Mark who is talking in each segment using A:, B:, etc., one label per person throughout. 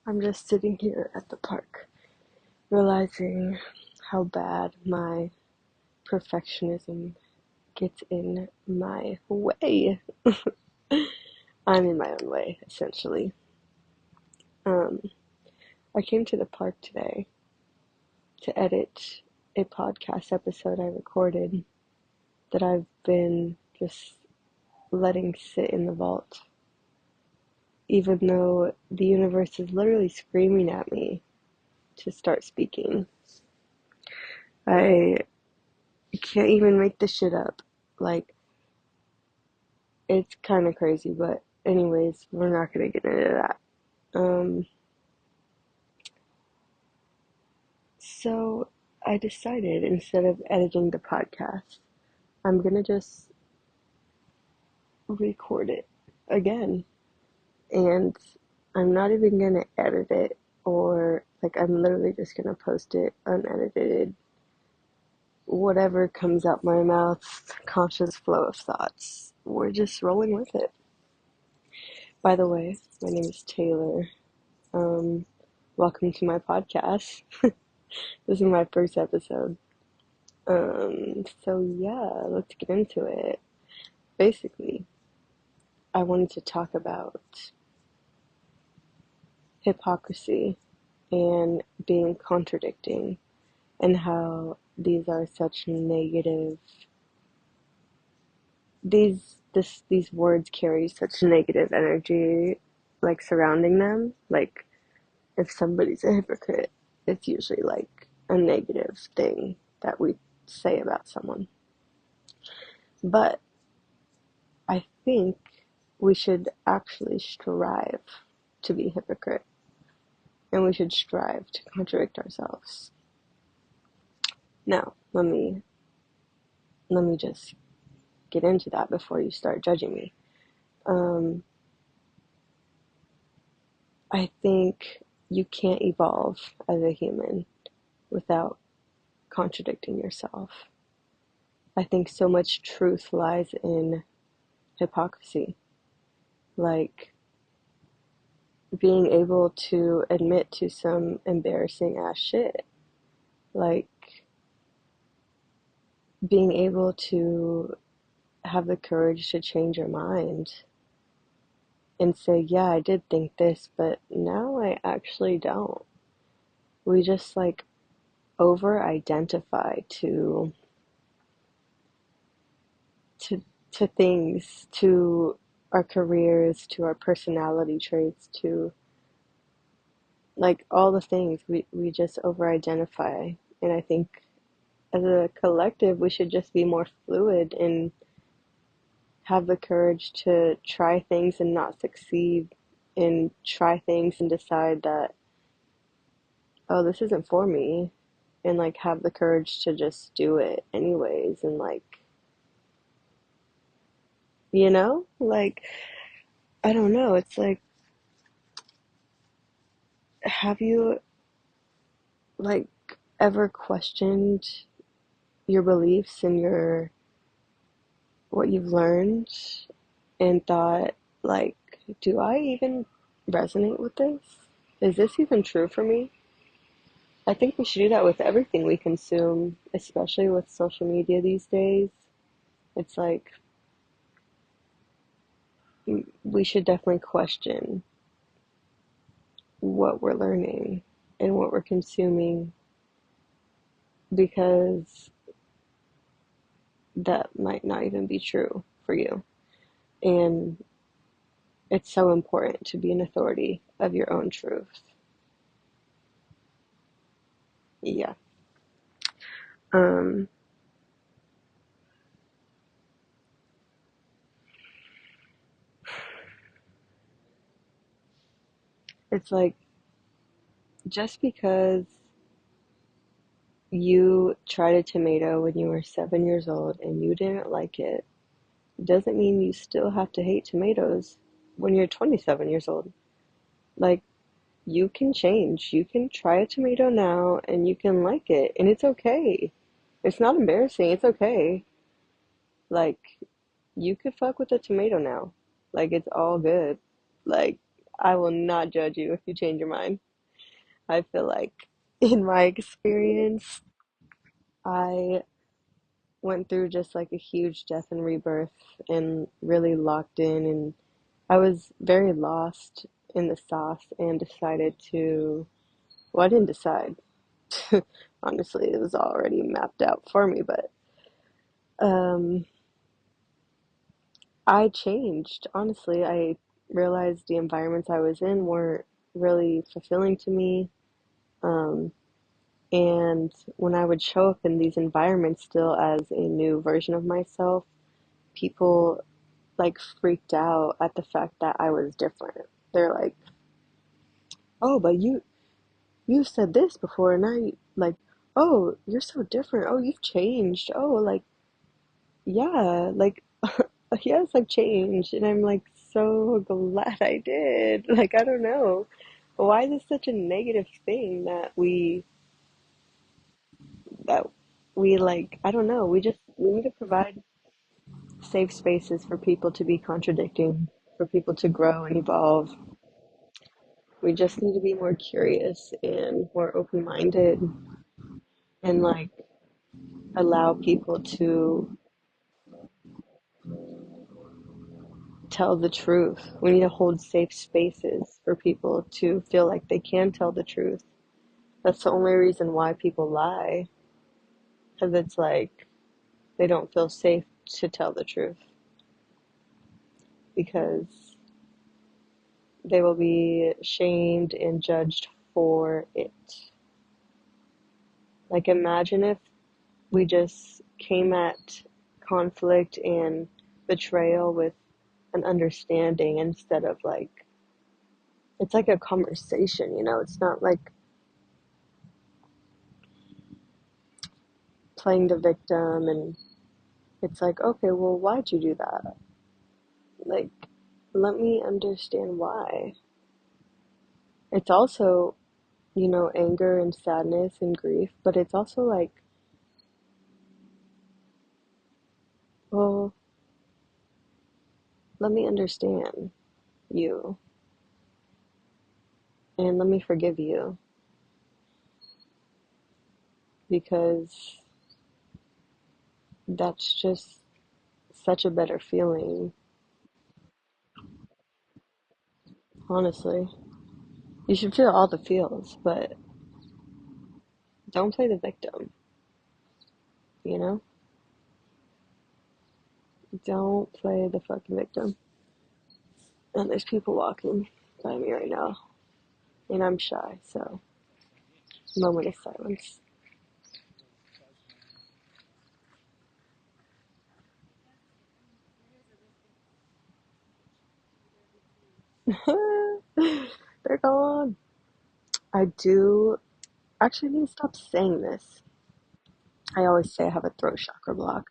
A: I'm just sitting here at the park, realizing how bad my perfectionism gets in my way. I'm in my own way, essentially. Um, I came to the park today to edit a podcast episode I recorded that I've been just letting sit in the vault, even though the universe is literally screaming at me to start speaking. I can't even make this shit up. Like, it's kind of crazy, but anyways, we're not gonna get into that. So I decided instead of editing the podcast, I'm gonna just record it again. And I'm not even gonna edit it, or like, I'm literally just gonna post it unedited. Whatever comes out my mouth, conscious flow of thoughts. We're just rolling with it. By the way, my name is Taylor. Um, Welcome to my podcast. This is my first episode. So yeah, let's get into it. Basically, I wanted to talk about hypocrisy and being contradicting, and how these are such negative, these words carry such negative energy, like, surrounding them. Like, if somebody's a hypocrite, it's usually like a negative thing that we say about someone. But I think we should actually strive to be hypocrite, and we should strive to contradict ourselves. Now, let me just get into that before you start judging me. Um, I think you can't evolve as a human without contradicting yourself. I think so much truth lies in hypocrisy, like being able to admit to some embarrassing ass shit, like being able to have the courage to change your mind and say, yeah, I did think this, but now I actually don't. We just like over identify to to things, to our careers, to our personality traits, to like all the things. We just over identify. And I think as a collective we should just be more fluid and have the courage to try things and not succeed, and try things and decide that, oh, this isn't for me, and like have the courage to just do it anyways. And like, like, I don't know, it's like, have you like ever questioned your beliefs and your what you've learned, and thought, like, do I even resonate with this? Is this even true for me? I think we should do that with everything we consume, especially with social media these days. It's like, we should definitely question what we're learning and what we're consuming, because that might not even be true for you. And it's so important to be an authority of your own truth. Yeah. Um, it's like, just because you tried a tomato when you were 7 years old and you didn't like it, doesn't mean you still have to hate tomatoes when you're 27 years old. Like, you can change. You can try a tomato now and you can like it, and it's okay. It's not embarrassing. It's okay. Like, you could fuck with a tomato now. Like, it's all good. Like, I will not judge you if you change your mind. I feel like in my experience, I went through just like a huge death and rebirth and really locked in, and I was very lost in the sauce and decided to, well, I didn't decide. Honestly, it was already mapped out for me, but um I changed. Honestly, I realized the environments I was in weren't really fulfilling to me. Um, and when I would show up in these environments still as a new version of myself, people like freaked out at the fact that I was different. They're like, "Oh, but you said this before, and now you like, oh, you're so different. Oh, you've changed. Oh, like, yeah, like, yes, I've changed." And I'm like, so glad I did. Like, I don't know. Why is this such a negative thing that we like, I don't know. We need to provide safe spaces for people to be contradicting, for people to grow and evolve. We just need to be more curious and more open-minded and like allow people to tell the truth. We need to hold safe spaces for people to feel like they can tell the truth. That's the only reason why people lie, because it's like they don't feel safe to tell the truth because they will be shamed and judged for it. Like, imagine if we just came at conflict and betrayal with an understanding instead of like, it's like a conversation, you know? It's not like playing the victim and it's like, okay, well, why'd you do that? Like, let me understand why. It's also, anger and sadness and grief, but it's also like, well, let me understand you and let me forgive you because that's just such a better feeling, honestly. You should feel all the feels, but don't play the victim, you know? Don't play the fucking victim. And there's people walking by me right now, and I'm shy, so moment of silence. They're gone. I do actually need to stop saying this. I always say I have a throat chakra block,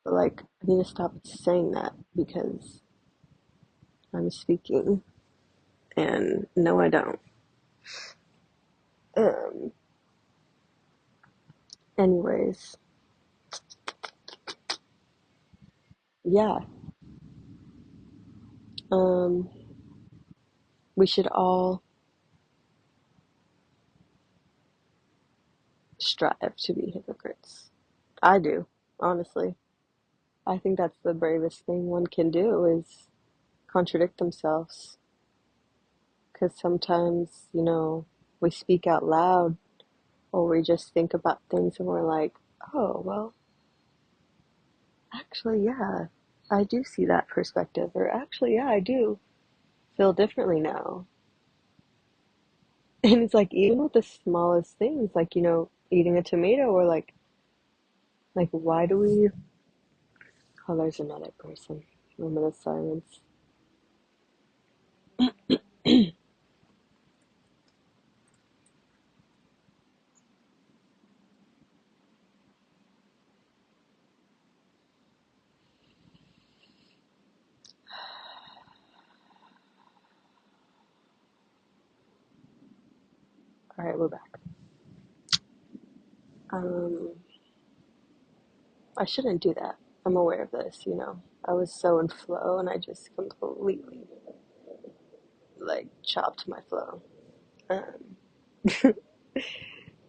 A: but like I need to stop saying that because I'm speaking, and no, I don't. Um. Anyways, yeah. Um. We should all strive to be hypocrites. I do, honestly. I think that's the bravest thing one can do is contradict themselves. Because sometimes, we speak out loud or we just think about things and we're like, oh, well, actually, yeah, I do see that perspective. Or actually, yeah, I do feel differently now. And it's like, even with the smallest things, like, eating a tomato or like, why do we, oh, there's another person. Moment of silence. All right, we're back. Um, I shouldn't do that. I'm aware of this. I was so in flow and I just completely like chopped my flow. Um,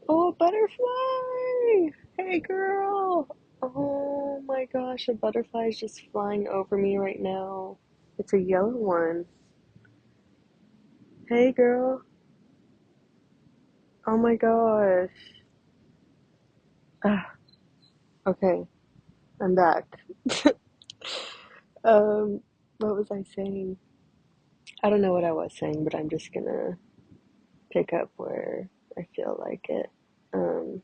A: oh, a butterfly! Hey, girl! Oh my gosh, a butterfly is just flying over me right now. It's a yellow one. Hey, girl. Oh my gosh. Ah, okay, I'm back. Um, what was I saying? I don't know what I was saying, but I'm just gonna pick up where I feel like it. Um,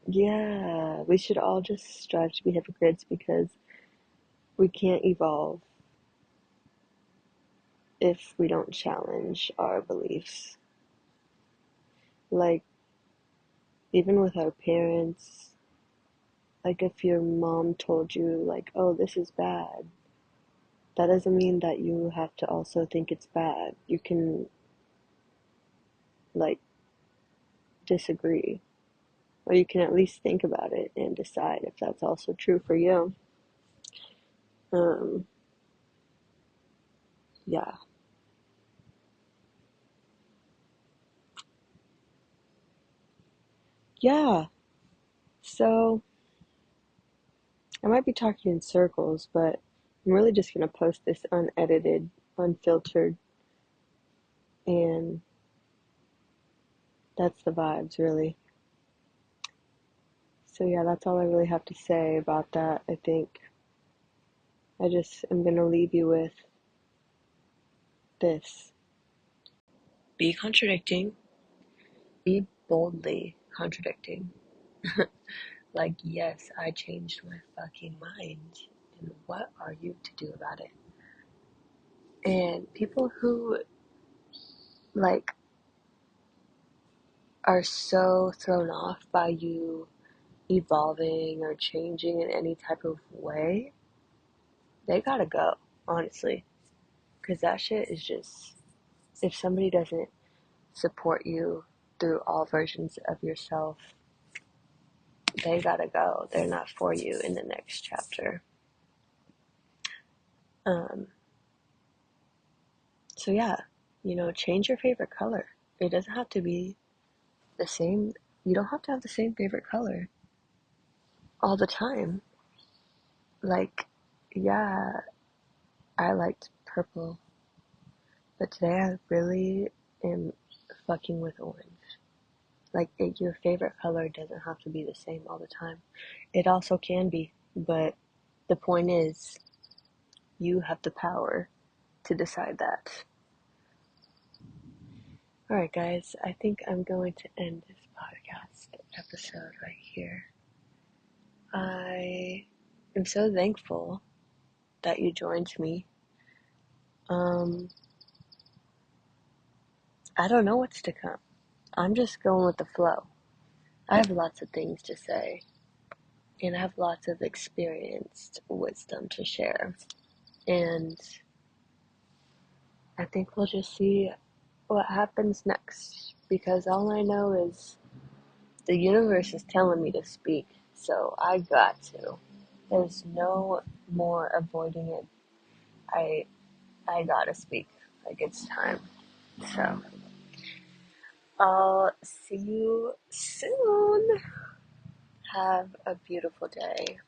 A: yeah, we should all just strive to be hypocrites because we can't evolve if we don't challenge our beliefs. Like, even with our parents, like if your mom told you, like, oh, this is bad, that doesn't mean that you have to also think it's bad. You can, like, disagree, or you can at least think about it and decide if that's also true for you. Um, yeah. Yeah. So, I might be talking in circles, but I'm really just gonna post this unedited, unfiltered, and that's the vibes, really. So, yeah, that's all I really have to say about that, I think. I just am gonna leave you with this. Be contradicting, be boldly contradicting. Like, yes, I changed my fucking mind, and what are you to do about it? And people who, like, are so thrown off by you evolving or changing in any type of way, they gotta go, honestly. Because that shit is just, if somebody doesn't support you through all versions of yourself, they gotta go. They're not for you in the next chapter. Um, so yeah, change your favorite color. It doesn't have to be the same. You don't have to have the same favorite color all the time. Like, yeah, I liked purple, but today I really am fucking with orange. Like, your favorite color doesn't have to be the same all the time. It also can be, but the point is, you have the power to decide that. Alright, guys, I think I'm going to end this podcast episode right here. I am so thankful that you joined me. I don't know what's to come. I'm just going with the flow. I have lots of things to say, and I have lots of experienced wisdom to share. And I think we'll just see what happens next, because all I know is the universe is telling me to speak, so I got to. There's no more avoiding it. I gotta speak. Like, it's time. So, I'll see you soon. Have a beautiful day.